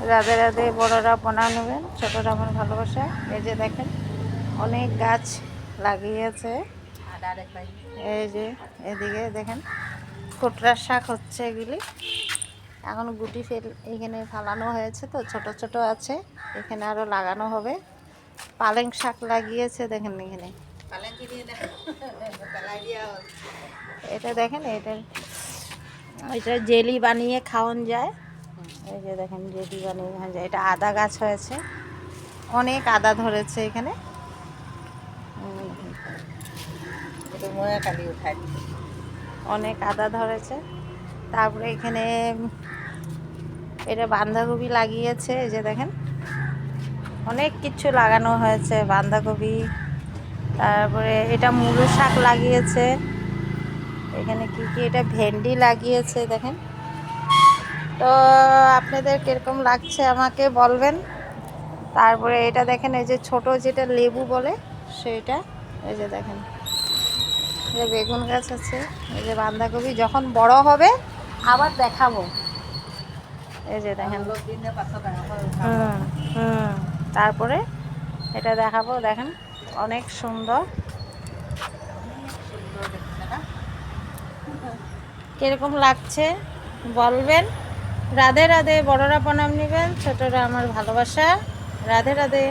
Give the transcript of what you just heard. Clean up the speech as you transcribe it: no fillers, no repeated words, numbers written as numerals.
রাধে রাধে, বড়রা প্রণাম নেবেন, ছোটরা আমার ভালোবাসা। এই যে দেখেন অনেক গাছ লাগিয়েছে। এই যে এদিকে দেখেন কোটরা শাক হচ্ছে, এগুলি এখন গুটি এইখানে ফালানো হয়েছে, তো ছোট ছোট আছে, এখানে আরো লাগানো হবে। পালং শাক লাগিয়েছে দেখেন এখানে। এটা দেখেন, এটা জেলি বানিয়ে খাওয়ান যায়। এই যে দেখেন জেলি বানিয়ে খাওয়ান যায়। এটা আদা গাছ হয়েছে, অনেক আদা ধরেছে এখানে। অনেক আদা ধরেছে। তারপরে এখানে এটা বাঁধাকপি লাগিয়েছে, এই যে দেখেন অনেক কিছু লাগানো হয়েছে, বাঁধাকপি। তারপরে এটা মূলো শাক লাগিয়েছে এখানে। কি কি, এটা ভেন্ডি লাগিয়েছে দেখেন। তো আপনাদের কিরকম লাগছে আমাকে বলবেন। তারপরে এটা দেখেন, এই যে ছোট যেটা লেবু বলে সেটা, এই যে দেখেন এই যে বেগুন গাছ আছে। এই যে বাঁধাকপি যখন বড় হবে আবার দেখাবো। এই যে দেখেন, তারপরে এটা দেখাবো। দেখেন অনেক সুন্দর, কিরকম লাগছে বলবেন। রাধে রাধে, বড়রা প্রণাম নেবেন, ছোটরা আমার ভালোবাসা। রাধে রাধে।